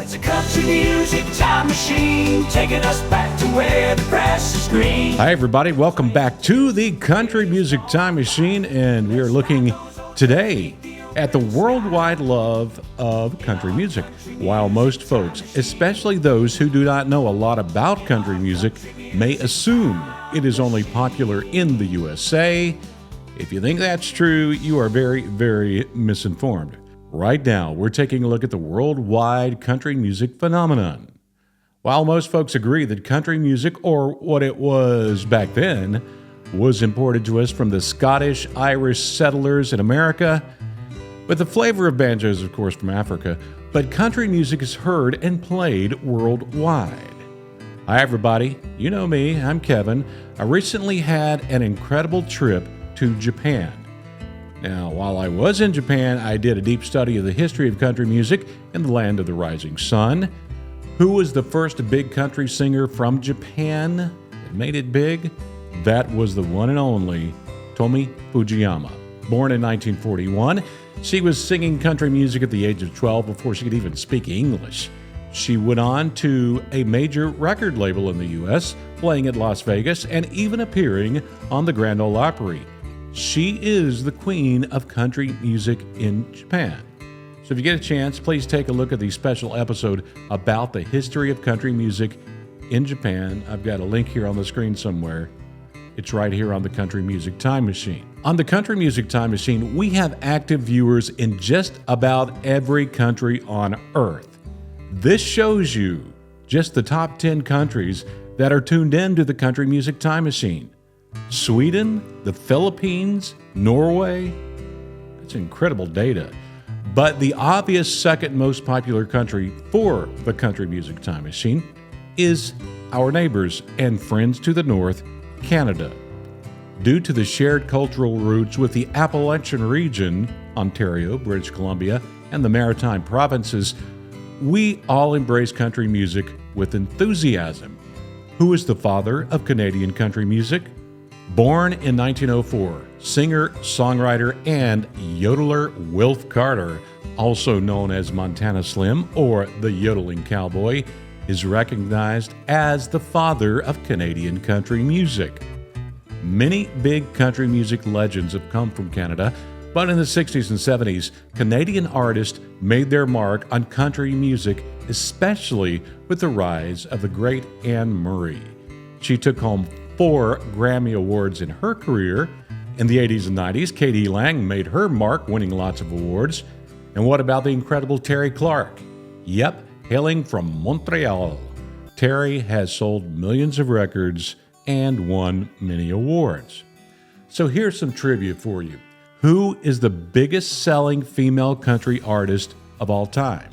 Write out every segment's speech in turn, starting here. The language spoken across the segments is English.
It's a country music time machine, taking us back to where the grass is green. Hi, everybody. Welcome back to the Country Music Time Machine, and we are looking today at the worldwide love of country music. While most folks, especially those who do not know a lot about country music, may assume it is only popular in the USA, if you think that's true, you are very, very misinformed. Right now, we're taking a look at the worldwide country music phenomenon. While most folks agree that country music, or what it was back then, was imported to us from the Scottish, Irish settlers in America, with the flavor of banjos, of course, from Africa, but country music is heard and played worldwide. Hi, everybody. You know me. I'm Kevin. I recently had an incredible trip to Japan. Now, while I was in Japan, I did a deep study of the history of country music in the land of the rising sun. Who was the first big country singer from Japan that made it big? That was the one and only Tomi Fujiyama. Born in 1941, she was singing country music at the age of 12 before she could even speak English. She went on to a major record label in the U.S., playing at Las Vegas and even appearing on the Grand Ole Opry. She is the queen of country music in Japan. So if you get a chance, please take a look at the special episode about the history of country music in Japan. I've got a link here on the screen somewhere. It's right here on the Country Music Time Machine. On the Country Music Time Machine, we have active viewers in just about every country on Earth. This shows you just the top 10 countries that are tuned in to the Country Music Time Machine. Sweden, the Philippines, Norway. That's incredible data. But the obvious second most popular country for the Country Music Time Machine is our neighbors and friends to the north, Canada. Due to the shared cultural roots with the Appalachian region, Ontario, British Columbia, and the Maritime provinces, we all embrace country music with enthusiasm. Who is the father of Canadian country music? Born in 1904, singer, songwriter, and yodeler Wilf Carter, also known as Montana Slim or the Yodeling Cowboy, is recognized as the father of Canadian country music. Many big country music legends have come from Canada, but in the 60s and 70s, Canadian artists made their mark on country music, especially with the rise of the great Anne Murray. She took home 4 Grammy Awards in her career. In the 80s and 90s, Katie Lang made her mark, winning lots of awards. And what about the incredible Terry Clark? Yep, hailing from Montreal. Terry has sold millions of records and won many awards. So here's some trivia for you. Who is the biggest selling female country artist of all time?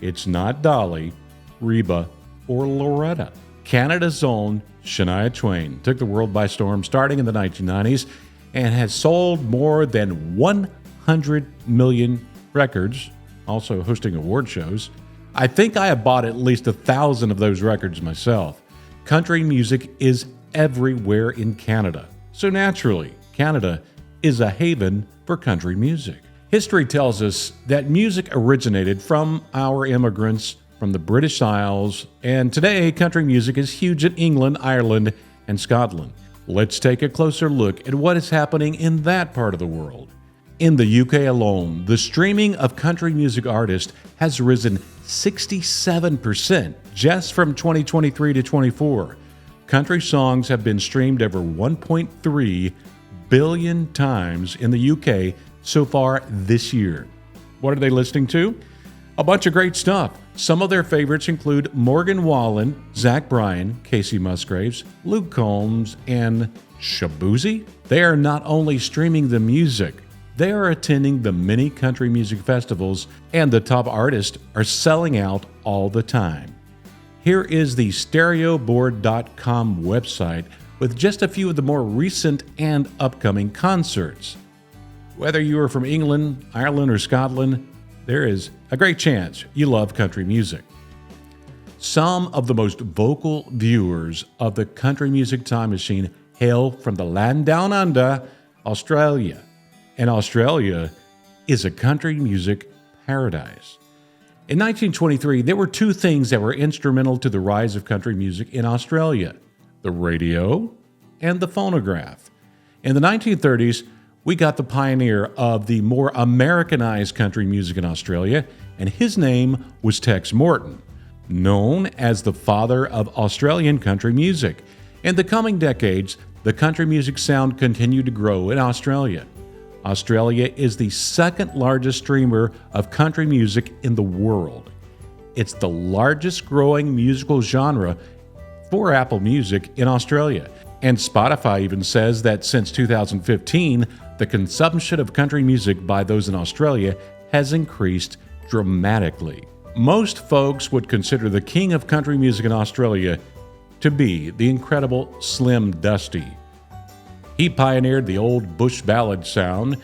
It's not Dolly, Reba, or Loretta. Canada's own Shania Twain took the world by storm starting in the 1990s and has sold more than 100 million records, also hosting award shows. I think I have bought at least 1,000 of those records myself. Country music is everywhere in Canada, so naturally, Canada is a haven for country music. History tells us that music originated from our immigrants from the British Isles, and today country music is huge in England, Ireland, and Scotland. Let's take a closer look at what is happening in that part of the world. In the UK alone, the streaming of country music artists has risen 67% just from 2023 to 24. Country songs have been streamed over 1.3 billion times in the UK so far this year. What are they listening to? A bunch of great stuff. Some of their favorites include Morgan Wallen, Zach Bryan, Casey Musgraves, Luke Combs, and Shabuzi. They are not only streaming the music, they are attending the many country music festivals, and the top artists are selling out all the time. Here is the stereoboard.com website with just a few of the more recent and upcoming concerts. Whether you are from England, Ireland, or Scotland, there is a great chance you love country music. Some of the most vocal viewers of the Country Music Time Machine hail from the land down under, Australia. And Australia is a country music paradise. In 1923, there were two things that were instrumental to the rise of country music in Australia: the radio and the phonograph. In the 1930s, we got the pioneer of the more Americanized country music in Australia, and his name was Tex Morton, known as the father of Australian country music. In the coming decades, the country music sound continued to grow in Australia. Australia is the second largest streamer of country music in the world. It's the largest growing musical genre for Apple Music in Australia. And Spotify even says that since 2015, the consumption of country music by those in Australia has increased dramatically. Most folks would consider the king of country music in Australia to be the incredible Slim Dusty. He pioneered the old bush ballad sound.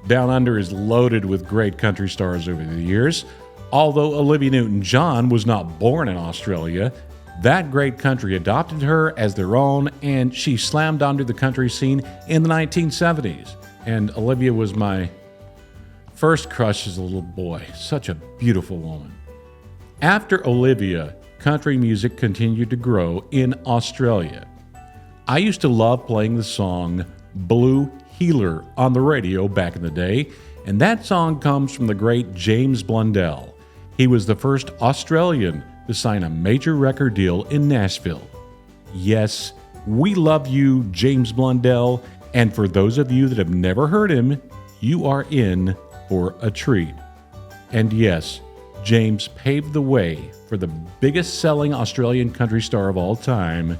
Down Under is loaded with great country stars over the years. Although Olivia Newton-John was not born in Australia, that great country adopted her as their own, and she slammed onto the country scene in the 1970s. And Olivia was my first crush as a little boy. Such a beautiful woman. After Olivia, country music continued to grow in Australia. I used to love playing the song Blue Healer on the radio back in the day, and that song comes from the great James Blundell. He was the first Australian to sign a major record deal in Nashville. Yes, we love you, James Blundell, and for those of you that have never heard him, you are in for a treat. And yes, James paved the way for the biggest selling Australian country star of all time,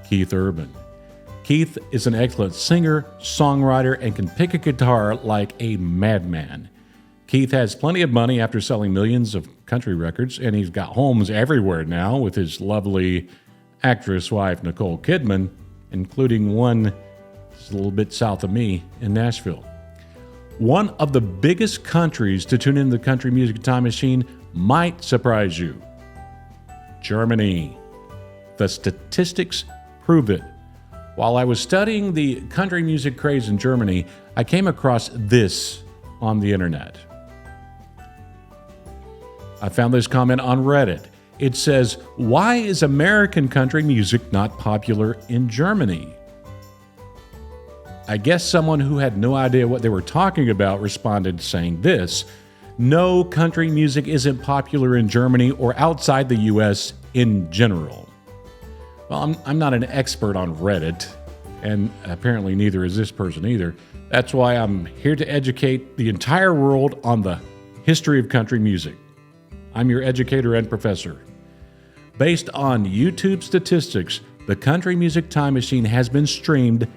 Keith Urban. Keith is an excellent singer, songwriter, and can pick a guitar like a madman. Keith has plenty of money after selling millions of country records, and he's got homes everywhere now with his lovely actress wife, Nicole Kidman, including one just a little bit south of me in Nashville. One of the biggest countries to tune in the country music time machine might surprise you: Germany. The statistics prove it. While I was studying the country music craze in Germany, I came across this on the internet. I found this comment on Reddit. It says, "Why is American country music not popular in Germany?" I guess someone who had no idea what they were talking about responded saying this: "No, country music isn't popular in Germany or outside the US in general." Well, I'm not an expert on Reddit, and apparently neither is this person either. That's why I'm here to educate the entire world on the history of country music. I'm your educator and professor. Based on YouTube statistics, the Country Music Time Machine has been streamed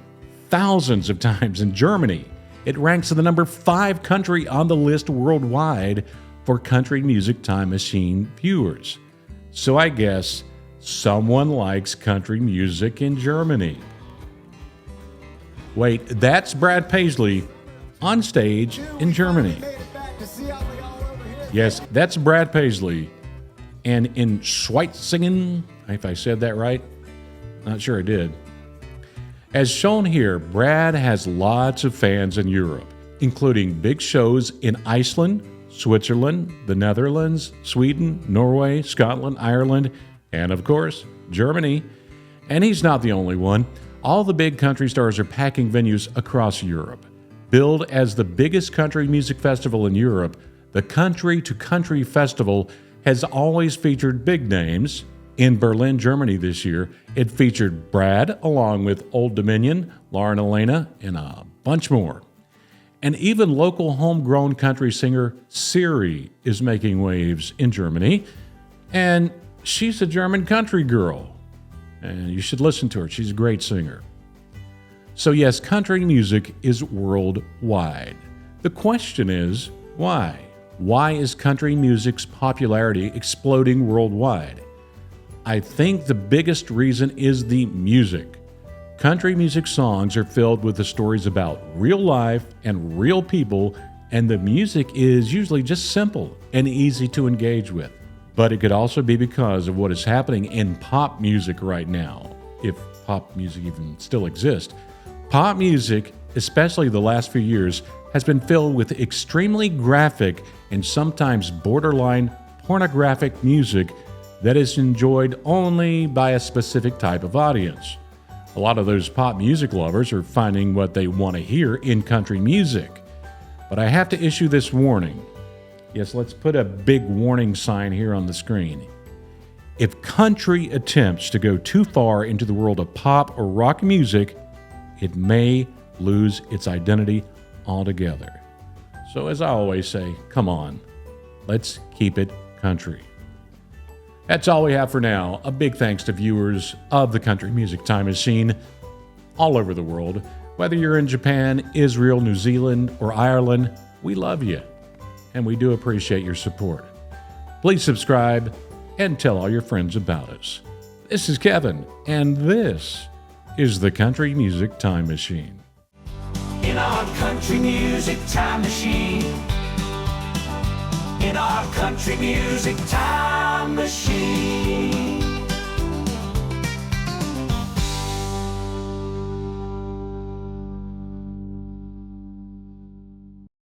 thousands of times in Germany. It ranks in the number 5 country on the list worldwide for Country Music Time Machine viewers. So I guess someone likes country music in Germany. Wait, that's Brad Paisley on stage in Germany. Yes, that's Brad Paisley. And in Schweizingen, if I said that right, not sure I did. As shown here, Brad has lots of fans in Europe, including big shows in Iceland, Switzerland, the Netherlands, Sweden, Norway, Scotland, Ireland, and of course, Germany. And he's not the only one. All the big country stars are packing venues across Europe. Billed as the biggest country music festival in Europe, the Country to Country Festival has always featured big names. In Berlin, Germany this year, it featured Brad along with Old Dominion, Lauren Elena, and a bunch more. And even local homegrown country singer Siri is making waves in Germany. And she's a German country girl. And you should listen to her. She's a great singer. So yes, country music is worldwide. The question is, why? Why is country music's popularity exploding worldwide? I think the biggest reason is the music. Country music songs are filled with the stories about real life and real people, and the music is usually just simple and easy to engage with. But it could also be because of what is happening in pop music right now, if pop music even still exists. Pop music, especially the last few years, has been filled with extremely graphic and sometimes borderline pornographic music that is enjoyed only by a specific type of audience. A lot of those pop music lovers are finding what they want to hear in country music. But I have to issue this warning. Yes, let's put a big warning sign here on the screen. If country attempts to go too far into the world of pop or rock music, it may lose its identity altogether. So as I always say, come on, let's keep it country. That's all we have for now. A big thanks to viewers of the Country Music Time Machine all over the world. Whether you're in Japan, Israel, New Zealand, or Ireland, we love you, and we do appreciate your support. Please subscribe and tell all your friends about us. This is Kevin, and this is the Country Music Time Machine. In our country music time machine. In our country music time machine.